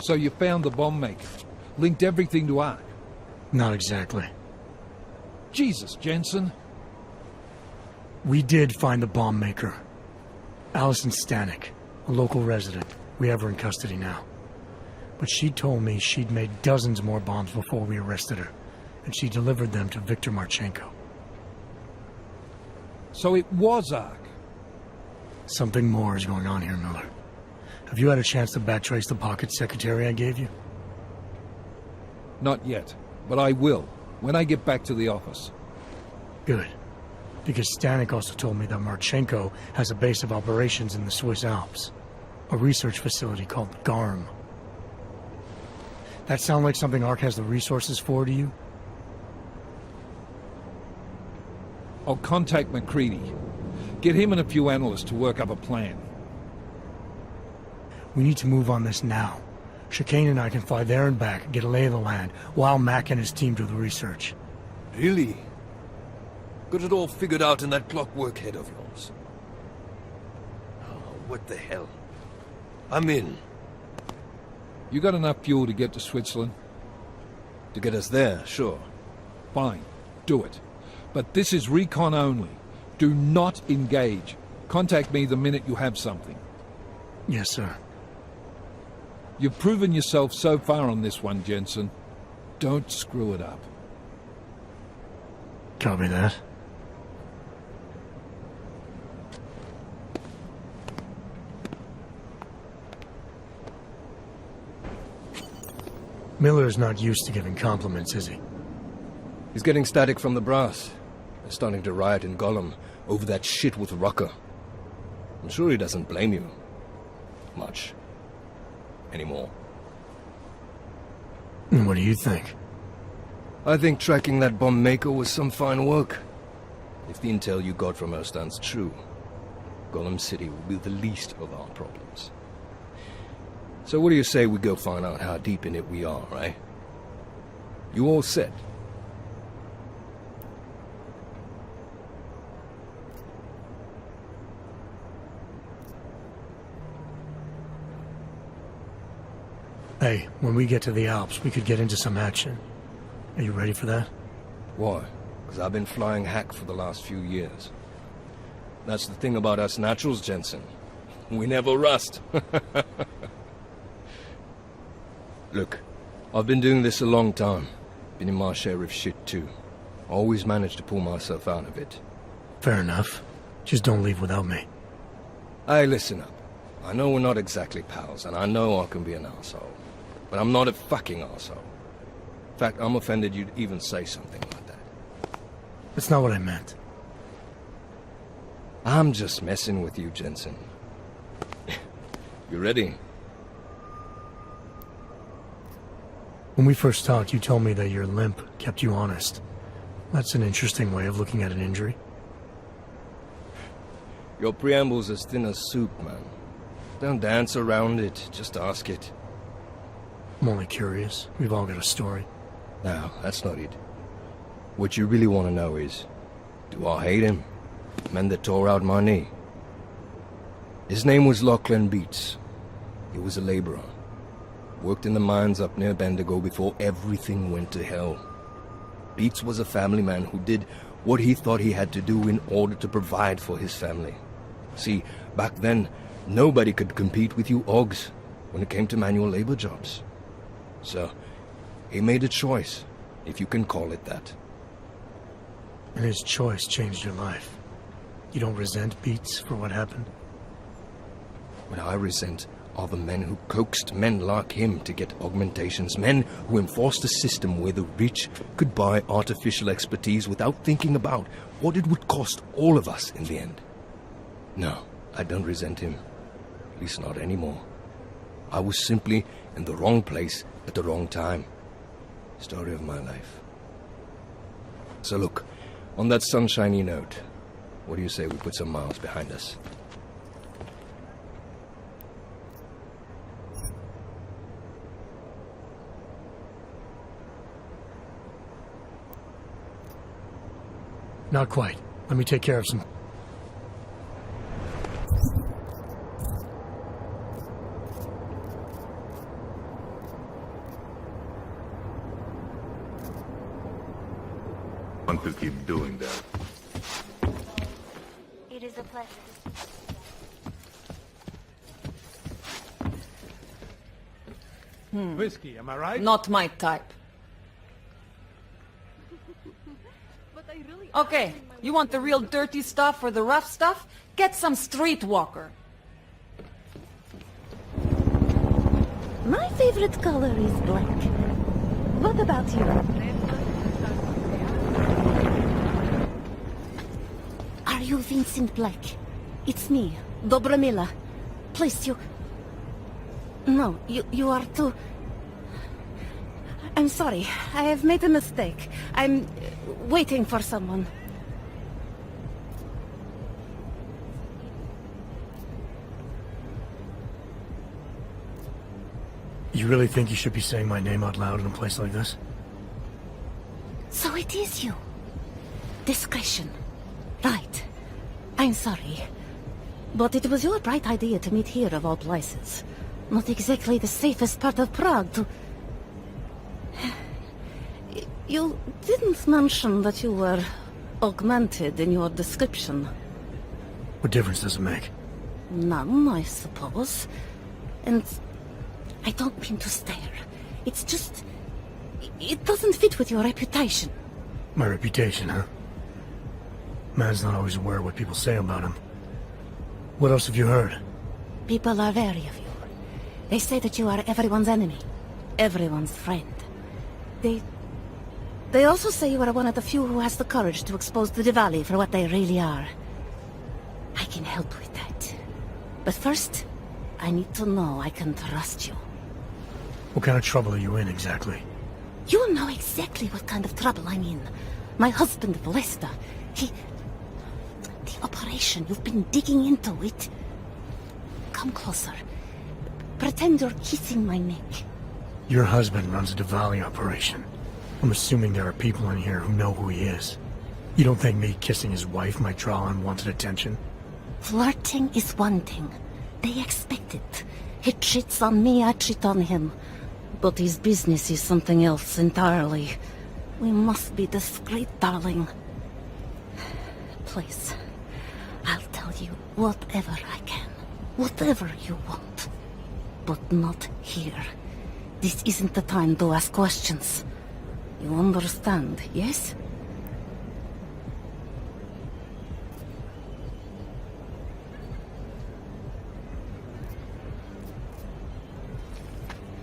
So you found the bomb maker. Linked everything to Ark. Not exactly. Jesus, Jensen. We did find the bomb maker. Allison Stanek, a local resident. We have her in custody now. But she told me she'd made dozens more bombs before we arrested her, and she delivered them to Viktor Marchenko. So it was Ark. Something more is going on here, Miller. Have you had a chance to backtrace the pocket secretary I gave you? Not yet, but I will, when I get back to the office. Good. Because Stanek also told me that Marchenko has a base of operations in the Swiss Alps. A research facility called GARM. That sound like something Ark has the resources for to you? I'll contact McCready. Get him and a few analysts to work up a plan. We need to move on this now. Chicane and I can fly there and back, get a lay of the land, while Mac and his team do the research. Really? Got it all figured out in that clockwork head of yours? Oh, what the hell? I'm in. You got enough fuel to get to Switzerland? To get us there, sure. Fine. Do it. But this is recon only. Do not engage. Contact me the minute you have something. Yes, sir. You've proven yourself so far on this one, Jensen. Don't screw it up. Copy that. Miller is not used to giving compliments, is he? He's getting static from the brass. They're starting to riot in Gollum over that shit with Rucker. I'm sure he doesn't blame you. Much. Anymore. And what do you think? I think tracking that bomb maker was some fine work. If the intel you got from her stands true, Gollum City will be the least of our problems. So what do you say we go find out how deep in it we are, right? You all set? Hey, when we get to the Alps, we could get into some action. Are you ready for that? Why? Because I've been flying hack for the last few years. That's the thing about us naturals, Jensen. We never rust. Look, I've been doing this a long time. Been in my share of shit too. Always managed to pull myself out of it. Fair enough. Just don't leave without me. Hey, listen up. I know we're not exactly pals, and I know I can be an asshole. But I'm not a fucking arsehole. In fact, I'm offended you'd even say something like that. That's not what I meant. I'm just messing with you, Jensen. You ready? When we first talked, you told me that your limp kept you honest. That's an interesting way of looking at an injury. Your preamble's as thin as soup, man. Don't dance around it, just ask it. I'm only curious. We've all got a story. No, that's not it. What you really want to know is, do I hate him? Man that tore out my knee. His name was Lachlan Beats. He was a laborer. Worked in the mines up near Bendigo before everything went to hell. Beats was a family man who did what he thought he had to do in order to provide for his family. See, back then, nobody could compete with you Ogs when it came to manual labor jobs. So, he made a choice, if you can call it that. And his choice changed your life. You don't resent Beats for what happened? What I resent are the men who coaxed men like him to get augmentations, men who enforced a system where the rich could buy artificial expertise without thinking about what it would cost all of us in the end. No, I don't resent him. At least not anymore. I was simply in the wrong place at the wrong time. Story of my life. So look, on that sunshiny note, what do you say we put some miles behind us? Not quite. Let me take care of some... Want to keep doing that. It is a pleasure. Whiskey, am I right? Not my type. Okay, you want the real dirty stuff or the rough stuff? Get some streetwalker. My favorite color is black. What about you? Are you Vincent Black? It's me, Dobramila. Please, you... No, you are too... I'm sorry. I have made a mistake. I'm waiting for someone. You really think you should be saying my name out loud in a place like this? So it is you. Discretion. Right. I'm sorry. But it was your bright idea to meet here of all places. Not exactly the safest part of Prague to... You didn't mention that you were augmented in your description. What difference does it make? None, I suppose. And I don't mean to stare. It's just... It doesn't fit with your reputation. My reputation, huh? Man's not always aware of what people say about him. What else have you heard? People are wary of you. They say that you are everyone's enemy. Everyone's friend. They also say you are one of the few who has the courage to expose the Diwali for what they really are. I can help with that. But first, I need to know I can trust you. What kind of trouble are you in, exactly? You know exactly what kind of trouble I'm in. My husband, Lester, he... The operation, you've been digging into it. Come closer. Pretend you're kissing my neck. Your husband runs a Diwali operation. I'm assuming there are people in here who know who he is. You don't think me kissing his wife might draw unwanted attention? Flirting is one thing. They expect it. He cheats on me, I cheat on him. But his business is something else entirely. We must be discreet, darling. Please, I'll tell you whatever I can. Whatever you want. But not here. This isn't the time to ask questions. You understand, yes?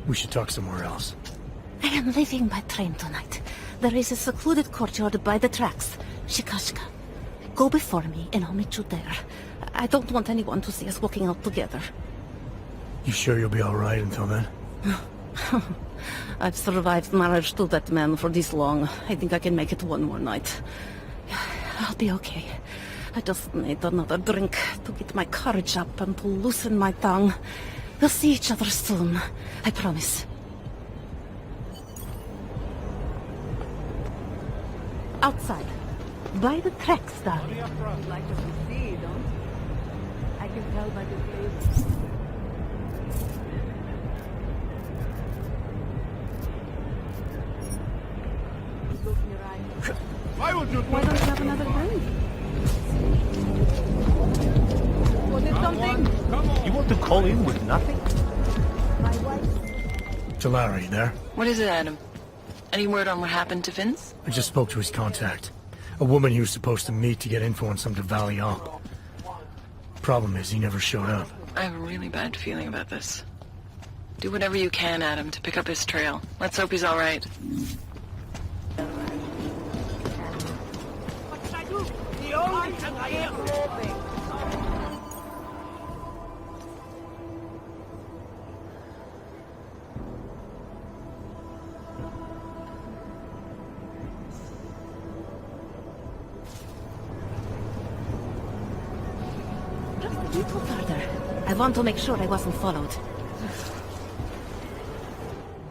We should talk somewhere else. I am leaving by train tonight. There is a secluded courtyard by the tracks. Shikashka. Go before me and I'll meet you there. I don't want anyone to see us walking out together. You sure you'll be alright until then? I've survived marriage to that man for this long. I think I can make it one more night. I'll be okay. I just need another drink to get my courage up and to loosen my tongue. We'll see each other soon. I promise. Outside. By the tracks, darling. You'd like to see, don't you? I can tell by the face. Open your eyes. Why would you Why don't you have another drink? Was it something? You want to call in with nothing? Jalara, you there? What is it, Adam? Any word on what happened to Vince? I just spoke to his contact. A woman he was supposed to meet to get info on some Diwali op. Problem is, he never showed up. I have a really bad feeling about this. Do whatever you can, Adam, to pick up his trail. Let's hope he's all right. Just a little further. I want to make sure I wasn't followed.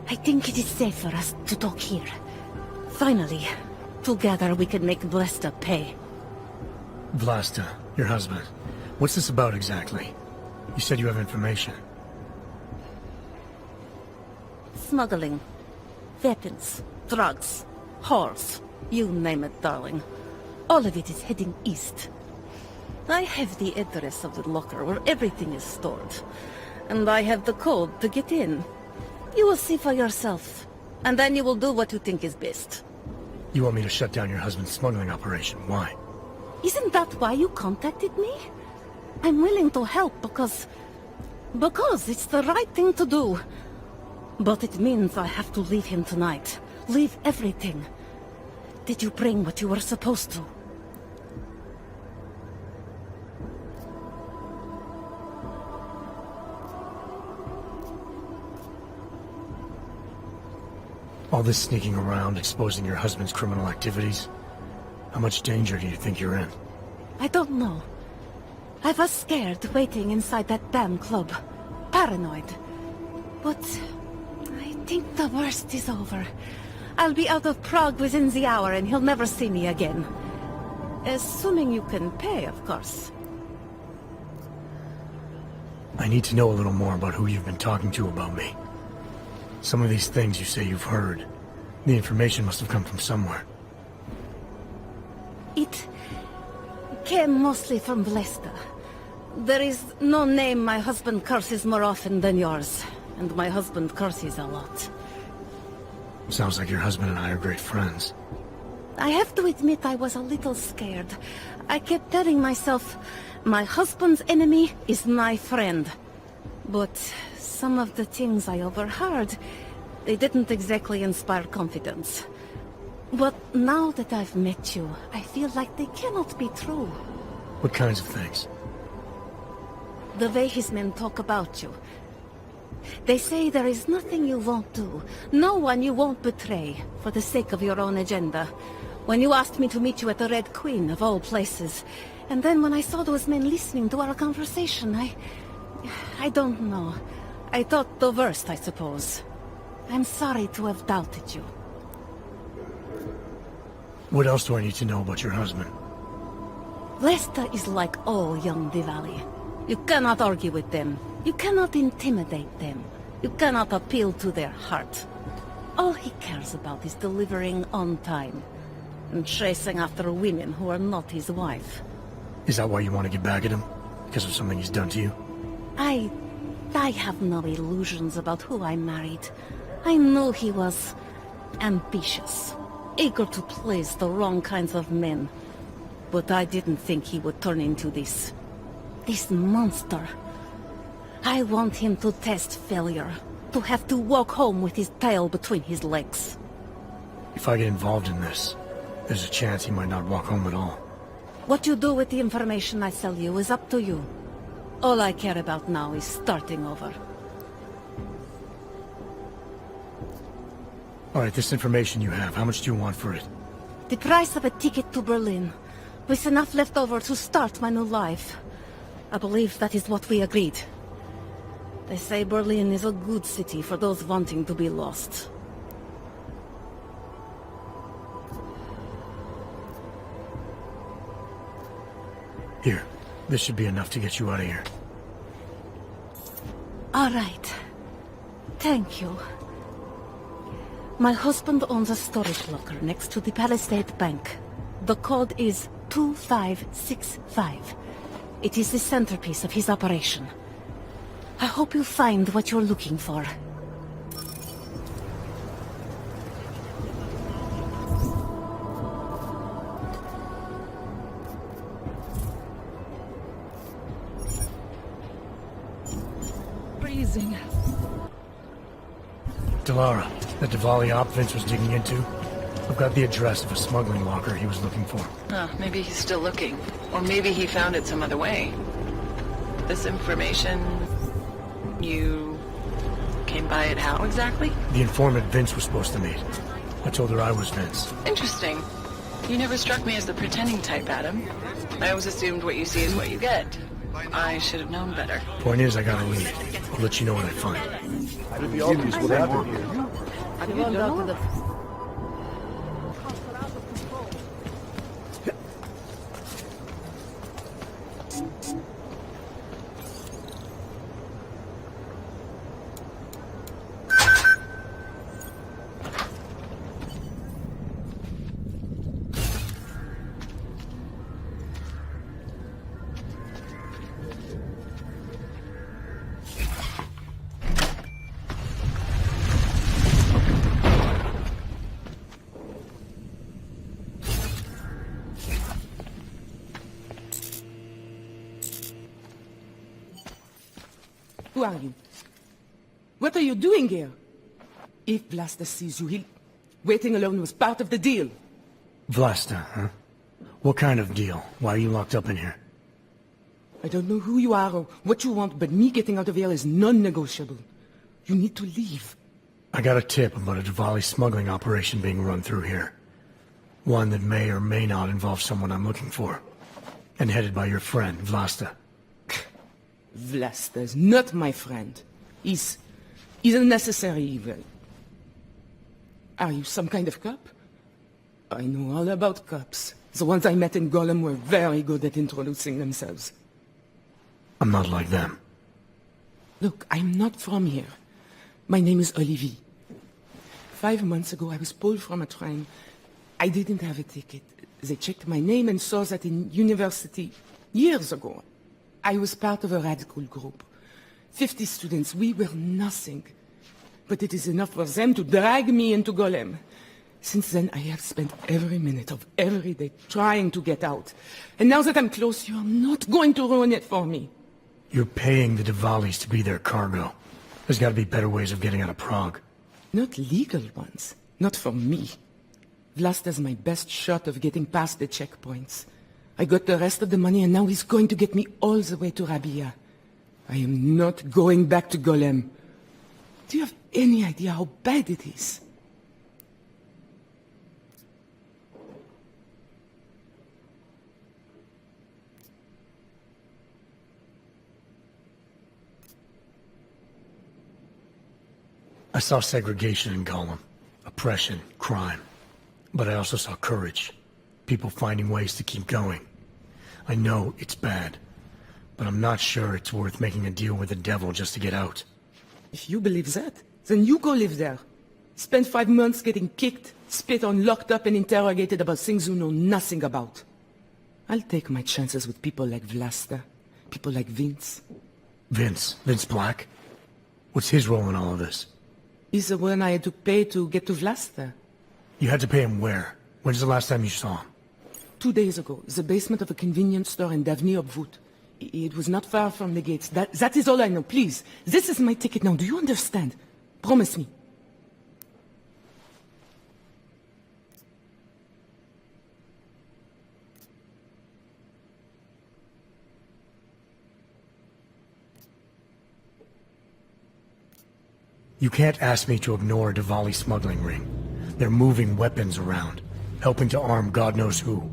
I think it is safe for us to talk here. Finally, together we can make Blesta pay. Vlasta, your husband. What's this about exactly? You said you have information. Smuggling. Weapons. Drugs. Whores. You name it, darling. All of it is heading east. I have the address of the locker where everything is stored. And I have the code to get in. You will see for yourself. And then you will do what you think is best. You want me to shut down your husband's smuggling operation. Why? Isn't that why you contacted me? I'm willing to help because it's the right thing to do. But it means I have to leave him tonight. Leave everything. Did you bring what you were supposed to? All this sneaking around, exposing your husband's criminal activities. How much danger do you think you're in? I don't know. I was scared waiting inside that damn club. Paranoid. But I think the worst is over. I'll be out of Prague within the hour and he'll never see me again. Assuming you can pay, of course. I need to know a little more about who you've been talking to about me. Some of these things you say you've heard. The information must have come from somewhere. It came mostly from Vlasta. There is no name my husband curses more often than yours. And my husband curses a lot. Sounds like your husband and I are great friends. I have to admit I was a little scared. I kept telling myself, my husband's enemy is my friend. But some of the things I overheard, they didn't exactly inspire confidence. But now that I've met you, I feel like they cannot be true. What kinds of things? The way his men talk about you. They say there is nothing you won't do, no one you won't betray, for the sake of your own agenda. When you asked me to meet you at the Red Queen, of all places, and then when I saw those men listening to our conversation, I don't know. I thought the worst, I suppose. I'm sorry to have doubted you. What else do I need to know about your husband? Lesta is like all young Diwali. You cannot argue with them. You cannot intimidate them. You cannot appeal to their heart. All he cares about is delivering on time. And chasing after women who are not his wife. Is that why you want to get back at him? Because of something he's done to you? I have no illusions about who I married. I knew he was ambitious, eager to please the wrong kinds of men. But I didn't think he would turn into this monster. I want him to test failure, to have to walk home with his tail between his legs. If I get involved in this, there's a chance he might not walk home at all. What you do with the information I sell you is up to you. All I care about now is starting over. Alright, this information you have, how much do you want for it? The price of a ticket to Berlin, with enough left over to start my new life. I believe that is what we agreed. They say Berlin is a good city for those wanting to be lost. Here, this should be enough to get you out of here. All right. Thank you. My husband owns a storage locker next to the Palisade Bank. The code is 2565. It is the centerpiece of his operation. I hope you find what you're looking for. Freezing. Delara, that Diwali op Vince was digging into? I've got the address of a smuggling locker he was looking for. Maybe he's still looking. Or maybe he found it some other way. This information... You... came by it how exactly? The informant Vince was supposed to meet. I told her I was Vince. Interesting. You never struck me as the pretending type, Adam. I always assumed what you see is what you get. I should have known better. Point is, I gotta leave. I'll let you know what I find. Who are you? What are you doing here? If Blaster sees you, he'll... Waiting alone was part of the deal. Vlasta, huh? What kind of deal? Why are you locked up in here? I don't know who you are or what you want, but me getting out of here is non-negotiable. You need to leave. I got a tip about a Diwali smuggling operation being run through here. One that may or may not involve someone I'm looking for. And headed by your friend, Vlasta. Vlaster's not my friend. He's a necessary evil. Are you some kind of cop? I know all about cops. The ones I met in Golem were very good at introducing themselves. I'm not like them. Look, I'm not from here. My name is Olivier. 5 months ago, I was pulled from a train. I didn't have a ticket. They checked my name and saw that in university years ago. I was part of a radical group. 50 students, we were nothing. But it is enough for them to drag me into Golem. Since then, I have spent every minute of every day trying to get out. And now that I'm close, you are not going to ruin it for me. You're paying the Diwalis to be their cargo. There's got to be better ways of getting out of Prague. Not legal ones. Not for me. Vlasta's my best shot of getting past the checkpoints. I got the rest of the money and now he's going to get me all the way to Rabia. I am not going back to Golem. Do you have any idea how bad it is? I saw segregation in Golem. Oppression, crime. But I also saw courage. People finding ways to keep going. I know it's bad. But I'm not sure it's worth making a deal with the devil just to get out. If you believe that, then you go live there. Spend 5 months getting kicked, spit on, locked up and interrogated about things you know nothing about. I'll take my chances with people like Vlasta. People like Vince. Vince Black? What's his role in all of this? He's the one I had to pay to get to Vlasta. You had to pay him where? When's the last time you saw him? 2 days ago, the basement of a convenience store in Davni Obvut. It was not far from the gates. That is all I know. Please, this is my ticket now. Do you understand? Promise me. You can't ask me to ignore a Diwali smuggling ring. They're moving weapons around, helping to arm God knows who.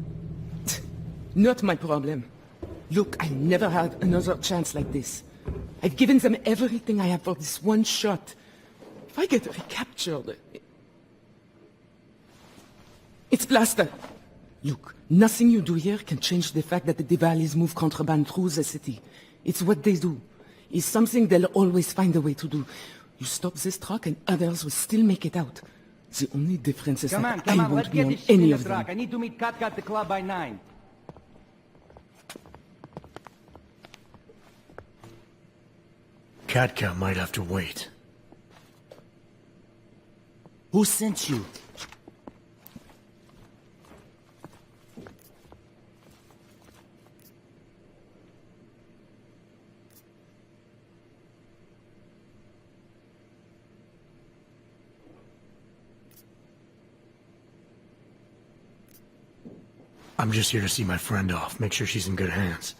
Not my problem. Look, I never had another chance like this. I've given them everything I have for this one shot. If I get recaptured... It's Blaster. Look, nothing you do here can change the fact that the Diwalis move contraband through the city. It's what they do. It's something they'll always find a way to do. You stop this truck and others will still make it out. The only difference is that I won't be on any of them. I need to meet Katka at the club by 9. Katka might have to wait. Who sent you? I'm just here to see my friend off, make sure she's in good hands.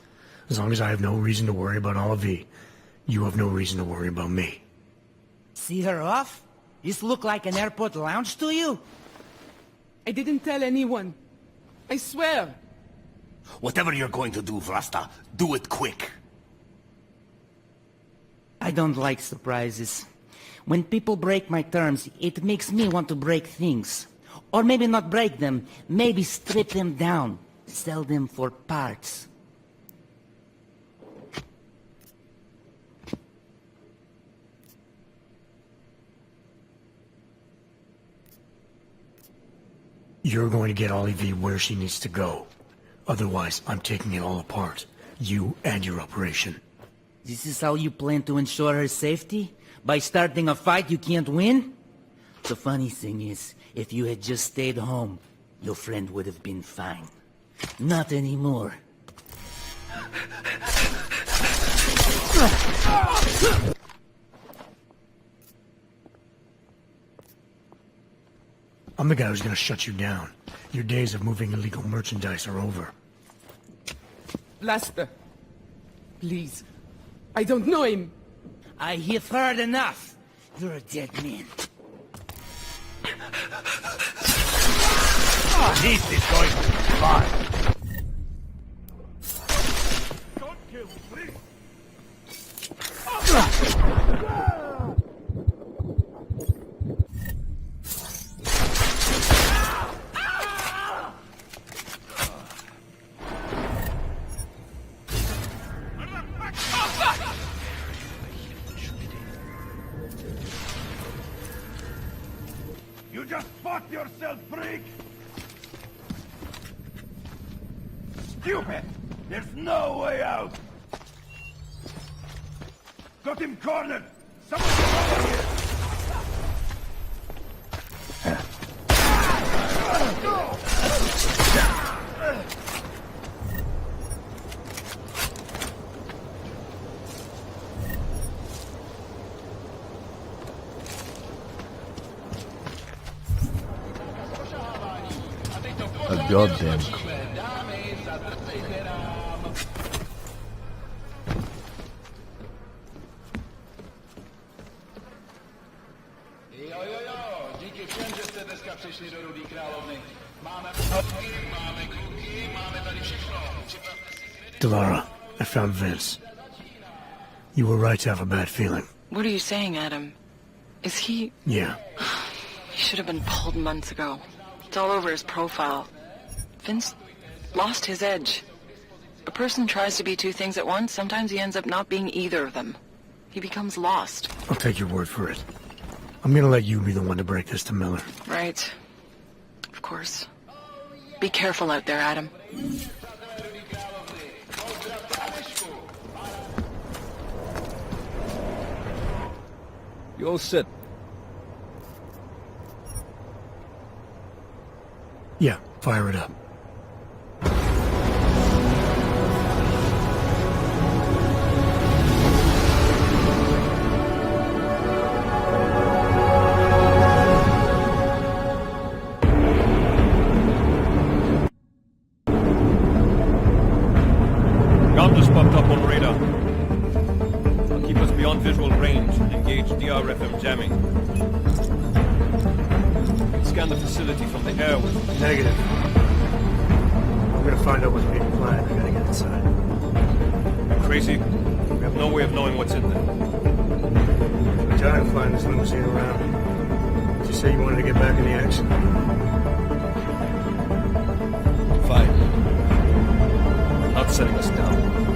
As long as I have no reason to worry about Olivier, you have no reason to worry about me. See her off? This look like an airport lounge to you? I didn't tell anyone. I swear. Whatever you're going to do, Vlasta, do it quick. I don't like surprises. When people break my terms, it makes me want to break things. Or maybe not break them, maybe strip them down, sell them for parts. You're going to get Ollie V where she needs to go. Otherwise, I'm taking it all apart. You and your operation. This is how you plan to ensure her safety? By starting a fight you can't win? The funny thing is, if you had just stayed home, your friend would have been fine. Not anymore. I'm the guy who's gonna shut you down. Your days of moving illegal merchandise are over. Blaster. Please. I don't know him. I have heard enough. You're a dead man. This is going to be fun. Don't kill, please. You just fought yourself, freak! Stupid! There's no way out! Got him cornered! Someone get over here! A goddamn Díky všem, že jste dneska přišli do Rudý královny. Máme kluky, máme tady všechno. Delara, I found Vince. You were right to have a bad feeling. What are you saying, Adam? Is he... Yeah. He should have been pulled months ago. It's all over his profile. Vince lost his edge. A person tries to be two things at once, sometimes he ends up not being either of them. He becomes lost. I'll take your word for it. I'm gonna let you be the one to break this to Miller. Right. Of course. Be careful out there, Adam. You all set? Yeah, fire it up. Ground just popped up on radar. I'll keep us beyond visual range and engage DRFM jamming. Scan the facility from the air with... Negative. I'm gonna find out what's being planned. I gotta get inside. Crazy? We have no way of knowing what's in there. I'm tired of flying this limousine around. Did you say you wanted to get back in the action? Fine. Not setting us down.